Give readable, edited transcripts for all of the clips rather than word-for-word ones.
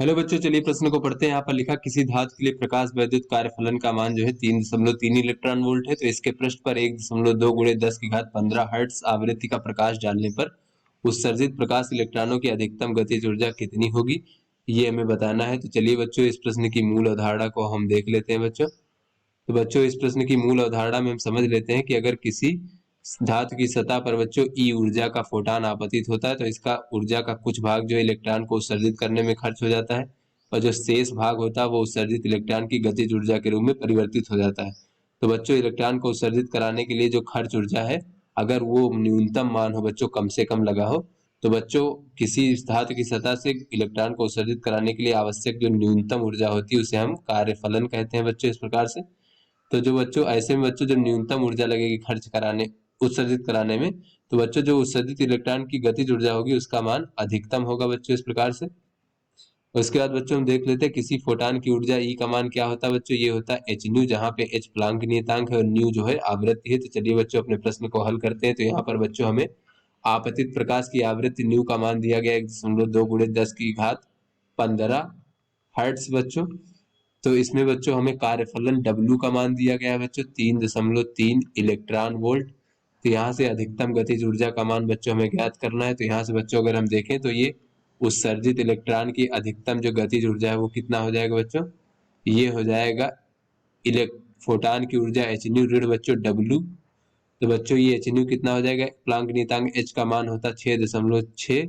Hello बच्चों, चलिए प्रश्न को पढ़ते हैं। यहाँ पर लिखा किसी धातु के लिए प्रकाश वैद्युत कार्यफलन का मान जो है 3.3 इलेक्ट्रॉन वोल्ट है। तो इसके पृष्ठ पर 1.2 गुणे 10 की घात 15 हर्ट्ज आवृत्ति का प्रकाश डालने पर उत्सर्जित प्रकाश इलेक्ट्रॉनों की अधिकतम गतिज ऊर्जा कितनी होगी, ये हमें बताना है। तो चलिए बच्चों, इस प्रश्न की मूल अवधारणा को हम देख लेते हैं बच्चों। तो बच्चों, इस प्रश्न की मूल अवधारणा में हम समझ लेते हैं कि अगर किसी धातु की सतह पर बच्चों ई ऊर्जा का फोटान आपतित होता है तो इसका ऊर्जा का कुछ भाग जो इलेक्ट्रॉन को उत्सर्जित करने में खर्च हो जाता है और जो शेष भाग होता है वो उत्सर्जित इलेक्ट्रॉन की गतिज ऊर्जा के रूप में परिवर्तित हो जाता है। तो बच्चों, इलेक्ट्रॉन को उत्सर्जित कराने के लिए जो खर्च ऊर्जा है, अगर वो न्यूनतम मान हो बच्चों, कम से कम लगा हो, तो बच्चों किसी धातु की सतह से इलेक्ट्रॉन को उत्सर्जित कराने के लिए आवश्यक जो न्यूनतम ऊर्जा होती है उसे हम कार्यफलन कहते हैं बच्चों, इस प्रकार से। तो जो बच्चों ऐसे में बच्चों जो न्यूनतम ऊर्जा लगेगी खर्च कराने उत्सर्जित कराने में, तो बच्चों जो उत्सर्जित इलेक्ट्रॉन की गतिज ऊर्जा होगी उसका मान अधिकतम होगा बच्चों, इस प्रकार से। उसके बाद बच्चों हम देख लेते हैं किसी फोटान की ऊर्जा ई का मान क्या होता है बच्चों, ये होता है एच न्यू, जहाँ पे एच प्लांक नियतांक है और न्यू जो है आवृत्ति है। तो चलिए बच्चों अपने प्रश्न को हल करते हैं। तो यहाँ पर बच्चों हमें आपतित प्रकाश की आवृत्ति न्यू का मान दिया गया 1.2 गुणे 10 की घात 15 हर्ट्ज बच्चों। तो इसमें बच्चों हमें कार्यफलन W का मान दिया गया है बच्चों 3.3 इलेक्ट्रॉन वोल्ट। तो यहाँ से अधिकतम गतिज ऊर्जा का मान बच्चों हमें ज्ञात करना है। तो यहाँ से बच्चों अगर हम देखें तो ये उत्सर्जित इलेक्ट्रॉन की अधिकतम जो गतिज ऊर्जा है वो कितना हो जाएगा बच्चों, ये हो जाएगा फोटान की ऊर्जा एच न्यू ऋण बच्चों W। तो बच्चों ये एच न्यू कितना हो जाएगा, प्लांक नियतांक एच का मान होता है 6.6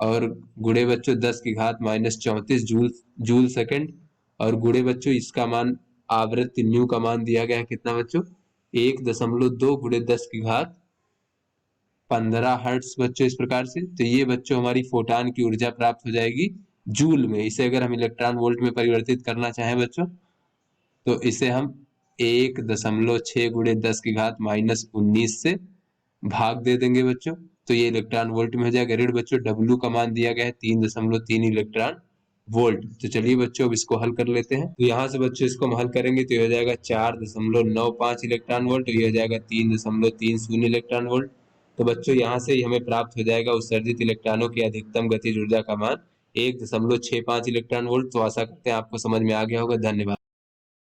और गुणे बच्चों 10 की घात -34 जूल जूल सेकंड और गुणे बच्चों इसका मान आवृत्ति न्यू का मान दिया गया है कितना बच्चों, 1.2 गुणे 10 की घात 15 हर्ट्ज बच्चों, इस प्रकार से। तो ये बच्चों हमारी फोटान की ऊर्जा प्राप्त हो जाएगी जूल में। इसे अगर हम इलेक्ट्रॉन वोल्ट में परिवर्तित करना चाहें बच्चों, तो इसे हम 1.6 गुणे 10 की घात -19 से भाग दे देंगे बच्चों। तो ये इलेक्ट्रॉन वोल्ट में हो जाएगा। ऋण बच्चों W का मान दिया गया है 3.3 इलेक्ट्रॉन वोल्ट। तो चलिए बच्चों अब इसको हल कर लेते हैं। तो यहाँ से बच्चों इसको हम हल करेंगे तो ये हो जाएगा 4.95 इलेक्ट्रॉन वोल्ट, तो ये हो जाएगा 3.30 इलेक्ट्रॉन वोल्ट। तो बच्चों यहाँ से ही हमें प्राप्त हो जाएगा उत्सर्जित इलेक्ट्रॉनों की अधिकतम गतिज ऊर्जा का मान 1.65 इलेक्ट्रॉन वोल्ट। तो आशा करते हैं आपको समझ में आ गया होगा। धन्यवाद।